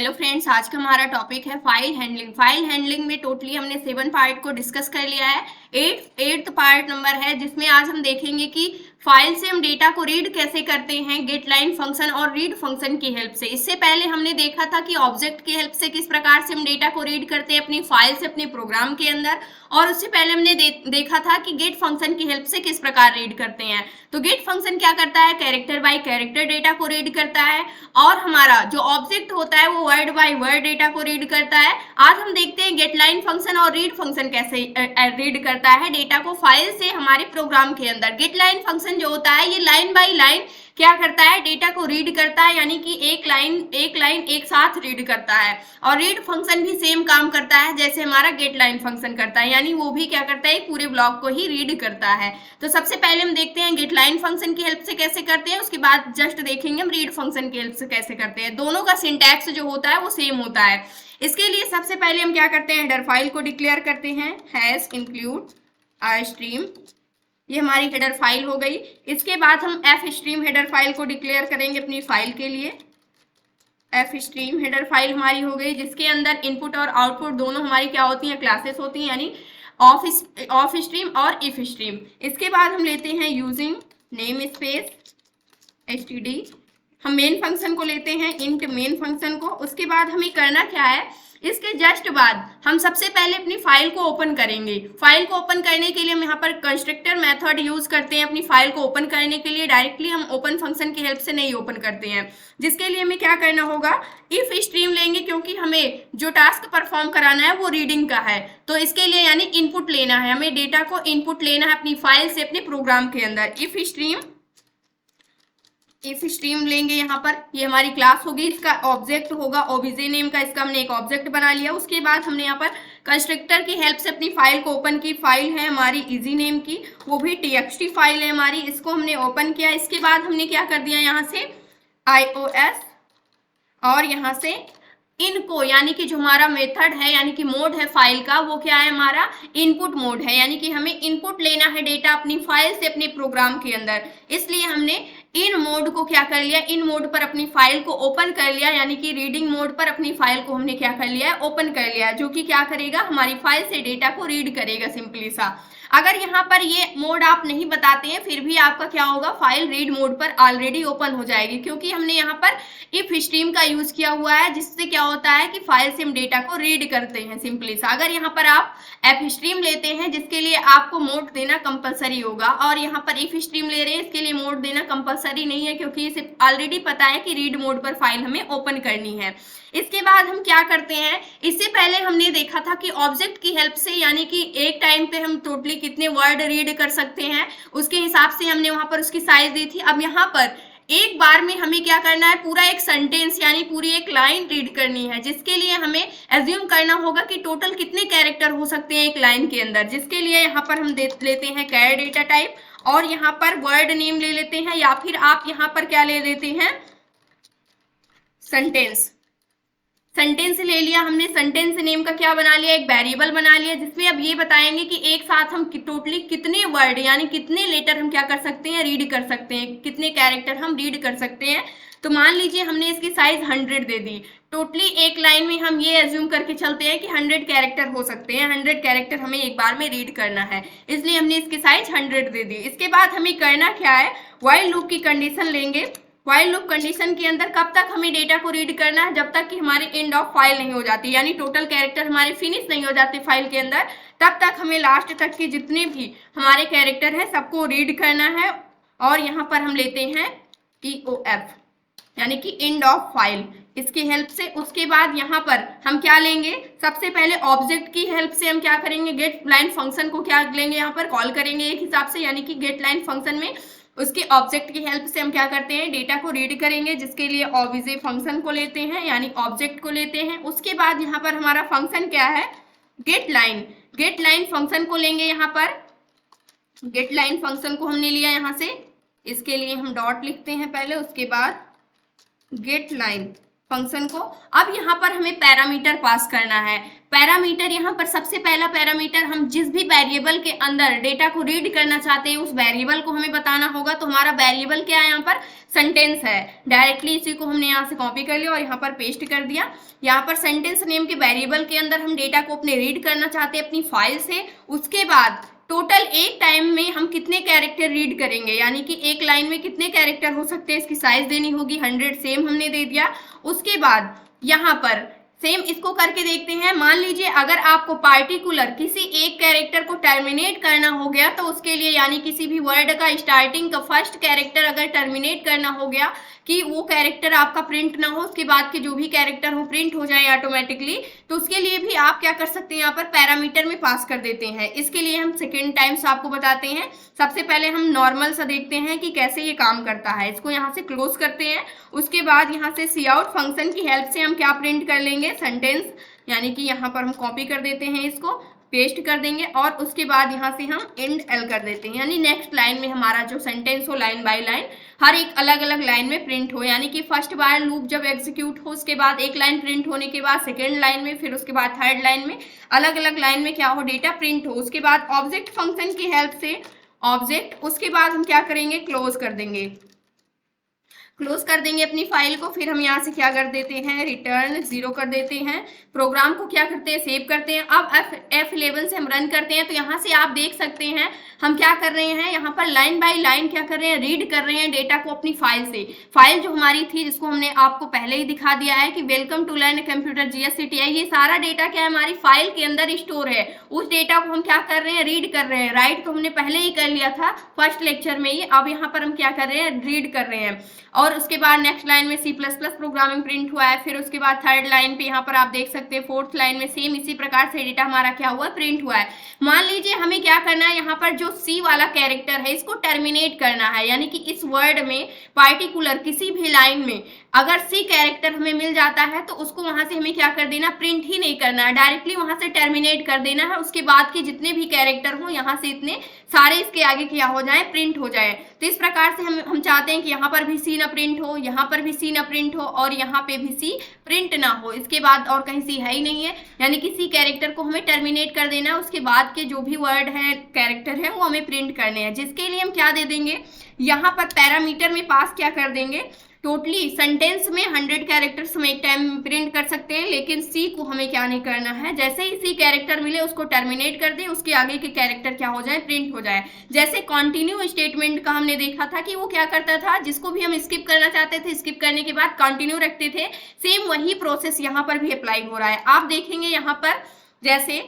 Hello friends, आज का हमारा टॉपिक है फाइल हैंडलिंग। फाइल हैंडलिंग में टोटली हमने 7 पार्ट को डिस्कस कर लिया है। एट्थ पार्ट नंबर है जिसमें आज हम देखेंगे कि फाइल से हम डेटा को रीड कैसे करते हैं गेट लाइन फंक्शन और रीड फंक्शन की हेल्प से। इससे पहले हमने देखा था कि ऑब्जेक्ट की हेल्प से किस प्रकार से हम डेटा को रीड करते हैं अपनी फाइल से अपने प्रोग्राम के अंदर, और उससे पहले हमने देखा था कि गेट फंक्शन की हेल्प से किस प्रकार रीड करते हैं। तो गेट फंक्शन क्या करता है, कैरेक्टर बाय कैरेक्टर डेटा को रीड करता है, और हमारा जो ऑब्जेक्ट होता है वो वर्ड बाय वर्ड डेटा को रीड करता है। आज हम देखते हैं गेट लाइन फंक्शन और रीड फंक्शन कैसे रीड करता है डेटा को फाइल से हमारे प्रोग्राम के अंदर। गेट लाइन फंक्शन जो होता है ये लाइन बाय लाइन क्या करता है, डेटा को रीड करता है, यानी कि एक लाइन एक साथ रीड करता है। और रीड फंक्शन भी सेम काम करता है जैसे हमारा गेट लाइन फंक्शन करता है, यानी वो भी क्या करता है, पूरे ब्लॉक को ही रीड करता है। तो सबसे पहले हम देखते हैं गेट लाइन फंक्शन की हेल्प से कैसे करते हैं, उसके बाद जस्ट देखेंगे हम रीड फंक्शन की हेल्प से कैसे करते हैं। दोनों का सिंटैक्स जो होता है वो सेम होता है। इसके लिए सबसे पहले हम क्या करते हैं, हेडर फाइल को डिक्लेयर करते हैं, हैश इंक्लूड स्ट्रीम, ये हमारी हेडर फाइल हो गई। इसके बाद हम एफ स्ट्रीम हेडर फाइल को डिक्लेयर करेंगे अपनी फाइल के लिए। एफ स्ट्रीम हेडर फाइल हमारी हो गई जिसके अंदर इनपुट और आउटपुट दोनों हमारी क्या होती हैं, क्लासेस होती हैं, यानी ऑफ स्ट्रीम और इफ स्ट्रीम। इसके बाद हम लेते हैं यूजिंग नेम स्पेस std, हम मेन फंक्शन को लेते हैं, इंट मेन फंक्शन को। उसके बाद हमें करना क्या है, इसके जस्ट बाद हम सबसे पहले अपनी फाइल को ओपन करेंगे। फाइल को ओपन करने के लिए हम यहाँ पर कंस्ट्रक्टर मेथड यूज करते हैं अपनी फाइल को ओपन करने के लिए। डायरेक्टली हम ओपन फंक्शन की हेल्प से नहीं ओपन करते हैं, जिसके लिए हमें क्या करना होगा, इफ स्ट्रीम लेंगे, क्योंकि हमें जो टास्क परफॉर्म कराना है वो रीडिंग का है। तो इसके लिए यानी इनपुट लेना है, हमें डेटा को इनपुट लेना है अपनी फाइल से अपने प्रोग्राम के अंदर। इफ स्ट्रीम लेंगे, यहाँ पर ये हमारी क्लास होगी, इसका ऑब्जेक्ट होगा ओबीजे नेम का, इसका हमने एक ऑब्जेक्ट बना लिया। उसके बाद हमने यहाँ पर कंस्ट्रक्टर की हेल्प से अपनी फाइल को ओपन की। फाइल है हमारी इजी नेम की, वो भी txt फाइल है हमारी, इसको हमने ओपन किया। इसके बाद हमने क्या कर दिया, यहाँ से iOS और यहाँ से इनको, यानी कि जो हमारा मेथड है यानी कि मोड है फाइल का, वो क्या है, हमारा इनपुट मोड है, यानी कि हमें इनपुट लेना है डेटा अपनी फाइल से अपने प्रोग्राम के अंदर। इसलिए हमने इन मोड को क्या कर लिया, इन मोड पर अपनी फाइल को ओपन कर लिया, यानी कि रीडिंग मोड पर अपनी फाइल को हमने क्या कर लिया है, ओपन कर लिया, जो कि क्या करेगा, हमारी फाइल से डेटा को रीड करेगा सिंपली सा। अगर यहाँ पर ये मोड आप नहीं बताते हैं फिर भी आपका क्या होगा, फाइल रीड मोड पर ऑलरेडी ओपन हो जाएगी, क्योंकि हमने यहाँ पर इफ स्ट्रीम का यूज किया हुआ है, जिससे क्या होता है कि फाइल से हम डेटा को रीड करते हैं सिंपली सा। अगर यहाँ पर आप एफ स्ट्रीम लेते हैं जिसके लिए आपको मोड देना कंपलसरी होगा, और यहाँ पर इफ स्ट्रीम ले रहे हैं इसके लिए मोड देना कंपलसरी नहीं है, क्योंकि इसे ऑलरेडी पता है कि रीड मोड पर फाइल हमें ओपन करनी है। इसके बाद हम क्या करते हैं, इससे पहले हमने देखा था कि ऑब्जेक्ट की हेल्प से, यानी कि एक टाइम पे हम टोटली कितने वर्ड रीड कर सकते हैं उसके हिसाब से हमने वहां पर उसकी साइज दी थी। अब यहाँ पर एक बार में हमें क्या करना है, पूरा एक सेंटेंस यानी पूरी एक लाइन रीड करनी है, जिसके लिए हमें एज्यूम करना होगा कि टोटल कितने कैरेक्टर हो सकते हैं एक लाइन के अंदर। जिसके लिए यहाँ पर हम लेते हैं कैर डेटा टाइप, और यहाँ पर वर्ड नेम ले लेते हैं, या फिर आप यहाँ पर क्या ले लेते हैं, सेंटेंस ले लिया हमने। सेंटेंस नेम का क्या बना लिया, एक वेरिएबल बना लिया, जिसमें अब ये बताएंगे कि एक साथ हम टोटली कितने वर्ड यानी कितने लेटर हम क्या कर सकते हैं, रीड कर सकते हैं, कितने कैरेक्टर हम रीड कर सकते हैं। तो मान लीजिए हमने इसकी साइज 100 दे दी। टोटली एक लाइन में हम ये एज्यूम करके चलते हैं कि 100 कैरेक्टर हो सकते हैं, 100 कैरेक्टर हमें एक बार में रीड करना है, इसलिए हमने इसकी साइज 100 दे दी। इसके बाद हमें करना क्या है, व्हाइल लूप की कंडीशन लेंगे। व्हाइल लूप कंडीशन के अंदर कब तक हमें डेटा को रीड करना है, जब तक कि हमारी एंड ऑफ फाइल नहीं हो जाती, यानी टोटल कैरेक्टर हमारे फिनिश नहीं हो जाते फाइल के अंदर, तब तक हमें लास्ट तक के जितने भी हमारे कैरेक्टर हैं सबको रीड करना है। और यहाँ पर हम लेते हैं EOF यानी कि एंड ऑफ फाइल, इसकी हेल्प से। उसके बाद यहाँ पर हम क्या लेंगे, सबसे पहले ऑब्जेक्ट की हेल्प से हम क्या करेंगे, गेट लाइन फंक्शन को क्या लेंगे, यहाँ पर कॉल करेंगे एक हिसाब से, यानी कि गेट लाइन फंक्शन में उसके ऑब्जेक्ट की हेल्प से हम क्या करते हैं, डेटा को रीड करेंगे, जिसके लिए ऑब्जे फंक्शन को लेते हैं, यानी ऑब्जेक्ट को लेते हैं। उसके बाद यहाँ पर हमारा फंक्शन क्या है, गेट लाइन फंक्शन को लेंगे। यहाँ पर गेट लाइन फंक्शन को हमने लिया यहाँ से, इसके लिए हम डॉट लिखते हैं पहले, उसके बाद गेट लाइन फंक्शन को। अब यहाँ पर हमें पैरामीटर पास करना है। पैरामीटर यहाँ पर सबसे पहला पैरामीटर, हम जिस भी वेरिएबल के अंदर डेटा को रीड करना चाहते हैं उस वेरिएबल को हमें बताना होगा। तो हमारा वेरिएबल क्या है यहाँ पर, सेंटेंस है। डायरेक्टली इसी को हमने यहाँ से कॉपी कर लिया और यहाँ पर पेस्ट कर दिया। यहाँ पर सेंटेंस नेम के वेरिएबल के अंदर हम डेटा को अपने रीड करना चाहते हैं अपनी फाइल से। उसके बाद टोटल एक टाइम में हम कितने कैरेक्टर रीड करेंगे, यानी कि एक लाइन में कितने कैरेक्टर हो सकते हैं, इसकी साइज देनी होगी। 100 सेम हमने दे दिया। उसके बाद यहाँ पर सेम इसको करके देखते हैं। मान लीजिए अगर आपको पार्टिकुलर किसी एक कैरेक्टर को टर्मिनेट करना हो गया तो उसके लिए, यानी किसी भी वर्ड का स्टार्टिंग का फर्स्ट कैरेक्टर अगर टर्मिनेट करना हो गया कि वो कैरेक्टर आपका प्रिंट ना हो, उसके बाद के जो भी कैरेक्टर हो प्रिंट हो जाए ऑटोमेटिकली, तो उसके लिए भी आप क्या कर सकते हैं, यहाँ पर पैरामीटर में पास कर देते हैं। इसके लिए हम सेकेंड टाइम्स आपको बताते हैं। सबसे पहले हम नॉर्मल सा देखते हैं कि कैसे ये काम करता है। इसको यहाँ से क्लोज करते हैं। उसके बाद यहाँ से सी आउट फंक्शन की हेल्प से हम क्या प्रिंट कर लेंगे, सेंटेंस, यानी कि यहाँ पर हम कॉपी कर देते हैं, इसको पेस्ट कर देंगे और उसके बाद यहाँ से हम एंड एल कर देते हैं, यानी नेक्स्ट लाइन में हमारा जो सेंटेंस हो लाइन बाय लाइन हर एक अलग अलग लाइन में प्रिंट हो। यानी कि फर्स्ट बार लूप जब एग्जीक्यूट हो उसके बाद एक लाइन प्रिंट होने के बाद सेकेंड लाइन में, फिर उसके बाद थर्ड लाइन में, अलग अलग लाइन में क्या हो, डेटा प्रिंट हो। उसके बाद ऑब्जेक्ट फंक्शन की हेल्प से ऑब्जेक्ट, उसके बाद हम क्या करेंगे, क्लोज कर देंगे, क्लोज कर देंगे अपनी फाइल को। फिर हम यहाँ से क्या कर देते हैं, रिटर्न 0 कर देते हैं। प्रोग्राम को क्या करते हैं, सेव करते हैं। अब F11 से हम रन करते हैं तो यहाँ से आप देख सकते हैं हम क्या कर रहे हैं, यहाँ पर लाइन बाय लाइन क्या कर रहे हैं, रीड कर रहे हैं डेटा को अपनी फाइल से। फाइल जो हमारी थी जिसको हमने आपको पहले ही दिखा दिया है कि welcome to learn computer GSCTI, ये सारा डेटा क्या है, हमारी फाइल के अंदर स्टोर है। उस डेटा को हम क्या कर रहे हैं, रीड कर रहे हैं। राइट तो हमने पहले ही कर लिया था फर्स्ट लेक्चर में ही। अब यहाँ पर हम क्या कर रहे हैं, रीड कर रहे हैं। और उसके बाद नेक्स्ट लाइन में C++ प्रोग्रामिंग प्रिंट हुआ है। फिर उसके बाद थर्ड लाइन पे यहाँ पर आप देख सकते हैं फोर्थ लाइन में सेम इसी प्रकार से डेटा हमारा क्या हुआ, प्रिंट हुआ है। मान लीजिए हमें क्या करना है, यहाँ पर जो C वाला कैरेक्टर है इसको टर्मिनेट करना है, यानी कि इस वर्ड में पार्टिकुलर किसी भी लाइन में अगर C कैरेक्टर हमें मिल जाता है तो उसको वहां से हमें क्या कर देना, प्रिंट ही नहीं करना है, डायरेक्टली वहां से टर्मिनेट कर देना है। उसके बाद के जितने भी कैरेक्टर हो यहाँ से इतने सारे इसके आगे क्या हो जाए, प्रिंट हो जाए। तो इस प्रकार से हम चाहते हैं कि यहाँ पर भी C ना प्रिंट हो, यहाँ पर भी C ना प्रिंट हो और यहाँ पे भी C प्रिंट ना हो। इसके बाद और कहीं C है ही नहीं है, यानी कि C कैरेक्टर को हमें टर्मिनेट कर देना है। उसके बाद के जो भी वर्ड है, कैरेक्टर है, वो हमें प्रिंट करने हैं, जिसके लिए हम क्या दे देंगे, यहाँ पर पैरामीटर में पास क्या कर देंगे, टोटली सेंटेंस में 100 कैरेक्टर्स हम एक टाइम में प्रिंट कर सकते हैं, लेकिन C को हमें क्या नहीं करना है, जैसे ही C कैरेक्टर मिले उसको टर्मिनेट कर दें, उसके आगे के कैरेक्टर क्या हो जाए, प्रिंट हो जाए। जैसे कंटिन्यू स्टेटमेंट का हमने देखा था कि वो क्या करता था, जिसको भी हम स्किप करना चाहते थे स्किप करने के बाद कंटिन्यू रखते थे। सेम वही प्रोसेस यहाँ पर भी अप्लाई हो रहा है। आप देखेंगे यहाँ पर जैसे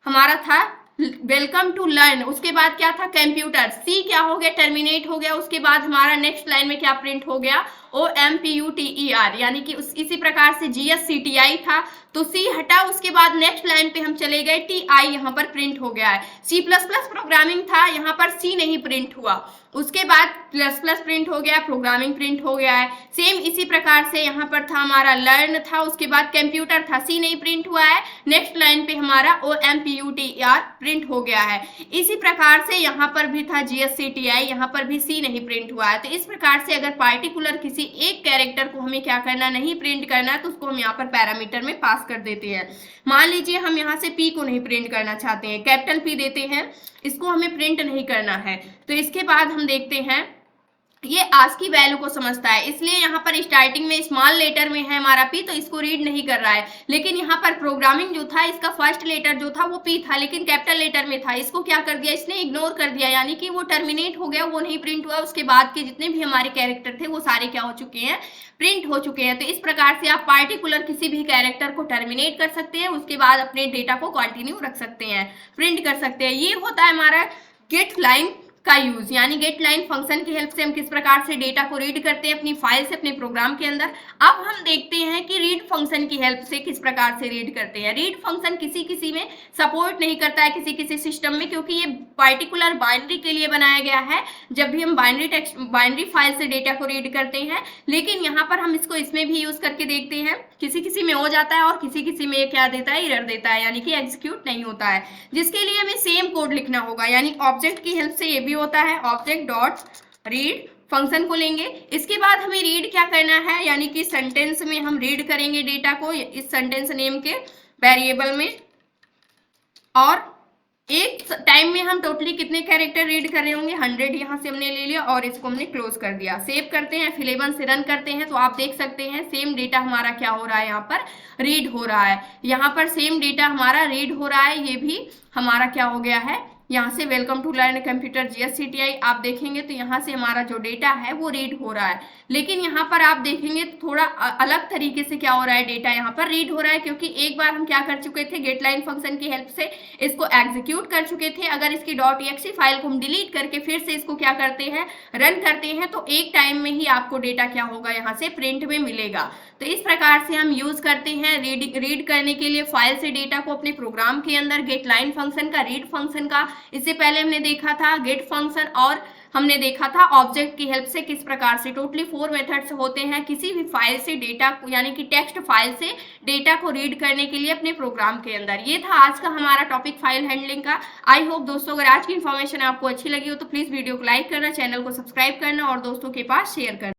हमारा था वेलकम टू लर्न, उसके बाद क्या था, कंप्यूटर, C क्या हो गया, टर्मिनेट हो गया। उसके बाद हमारा नेक्स्ट लाइन में क्या प्रिंट हो गया, OMPUTER, यानी कि इसी प्रकार से GSCTI था तो C हटा, उसके बाद नेक्स्ट लाइन पे हम चले गए, TI यहाँ पर प्रिंट हो गया है। C++ प्रोग्रामिंग था, यहाँ पर C नहीं प्रिंट हुआ। उसके बाद प्लस प्रिंट हो गया, प्रोग्रामिंग प्रिंट हो गया है। सेम इसी प्रकार से यहाँ पर था हमारा लर्न था, उसके बाद कंप्यूटर था, C नहीं प्रिंट हुआ है। नेक्स्ट लाइन पे हमारा OMPUTER प्रिंट हो गया है। इसी प्रकार से यहाँ पर भी था GSCTI, यहाँ पर भी C नहीं प्रिंट हुआ है। तो इस प्रकार से अगर पार्टिकुलर किसी एक कैरेक्टर को हमें क्या करना, नहीं प्रिंट करना, तो उसको हम यहाँ पर पैरामीटर में पास कर देते हैं। मान लीजिए हम यहाँ से P को नहीं प्रिंट करना चाहते हैं, कैपिटल P देते हैं, इसको हमें प्रिंट नहीं करना है। तो इसके बाद हम देखते हैं ये आज की वैल्यू को समझता है, इसलिए यहाँ पर स्टार्टिंग में स्मॉल लेटर में है हमारा P, तो इसको रीड नहीं कर रहा है। लेकिन यहाँ पर प्रोग्रामिंग जो था, इसका फर्स्ट लेटर जो था वो P था, लेकिन कैपिटल लेटर में था, इसको क्या कर दिया, इसने इग्नोर कर दिया, यानी कि वो टर्मिनेट हो गया, वो नहीं प्रिंट हुआ। उसके बाद के जितने भी हमारे कैरेक्टर थे वो सारे क्या हो चुके हैं, प्रिंट हो चुके हैं। तो इस प्रकार से आप पार्टिकुलर किसी भी कैरेक्टर को टर्मिनेट कर सकते हैं, उसके बाद अपने डेटा को कंटिन्यू रख सकते हैं, प्रिंट कर सकते हैं। ये होता है हमारा गेट लाइन का यूज, यानी गेट लाइन फंक्शन की हेल्प से हम किस प्रकार से डेटा को रीड करते हैं अपनी फाइल से, अपने प्रोग्राम के अंदर। अब हम देखते हैं कि रीड फंक्शन की हेल्प से किस प्रकार से रीड करते हैं। रीड फंक्शन किसी किसी में सपोर्ट नहीं करता है, किसी किसी सिस्टम में, क्योंकि ये पार्टिकुलर बाइनरी के लिए बनाया गया है, जब भी हम बाइनरी फाइल से डेटा को रीड करते हैं। लेकिन यहाँ पर हम इसको इसमें भी यूज करके देखते हैं, किसी किसी में हो जाता है और किसी किसी में क्या देता है, एरर देता है, यानी कि एग्जीक्यूट नहीं होता है, जिसके लिए हमें सेम कोड लिखना होगा। यानी ऑब्जेक्ट की हेल्प से ये भी होता है, ऑब्जेक्ट डॉट रीड फंक्शन को लेंगे। इसके बाद हमें रीड क्या करना है, यानी कि सेंटेंस में हम रीड करेंगे डेटा को इस सेंटेंस नेम के वेरिएबल में, और एक टाइम में हम टोटली कितने कैरेक्टर रीड कर रहे होंगे, 100 यहाँ से हमने ले लिया और इसको हमने क्लोज कर दिया। सेव करते हैं, F11 से रन करते हैं तो आप देख सकते हैं सेम डेटा हमारा क्या हो रहा है, यहाँ पर रीड हो रहा है। यहाँ पर सेम डेटा हमारा रीड हो रहा है, ये भी हमारा क्या हो गया है, यहाँ से welcome to learn computer GSCTI आप देखेंगे तो यहाँ से हमारा जो डेटा है वो रीड हो रहा है। लेकिन यहाँ पर आप देखेंगे तो थोड़ा अलग तरीके से क्या हो रहा है, डेटा यहाँ पर रीड हो रहा है, क्योंकि एक बार हम क्या कर चुके थे, गेटलाइन फंक्शन की हेल्प से इसको एग्जीक्यूट कर चुके थे। अगर इसकी .exe फाइल को हम डिलीट करके फिर से इसको क्या करते हैं, रन करते हैं, तो एक टाइम में ही आपको डेटा क्या होगा, यहाँ से प्रिंट में मिलेगा। तो इस प्रकार से हम यूज करते हैं रीड करने के लिए फाइल से डेटा को अपने प्रोग्राम के अंदर, गेटलाइन फंक्शन का, रीड फंक्शन का। इससे पहले हमने देखा था गेट फंक्शन और हमने देखा था ऑब्जेक्ट की हेल्प से किस प्रकार से टोटली 4 मेथड्स होते हैं किसी भी फाइल से डेटा को, यानी कि टेक्स्ट फाइल से डेटा को रीड करने के लिए अपने प्रोग्राम के अंदर। ये था आज का हमारा टॉपिक फाइल हैंडलिंग का। आई होप दोस्तों अगर आज की इन्फॉर्मेशन आपको अच्छी लगी हो तो प्लीज वीडियो को लाइक करना, चैनल को सब्सक्राइब करना और दोस्तों के पास शेयर करना।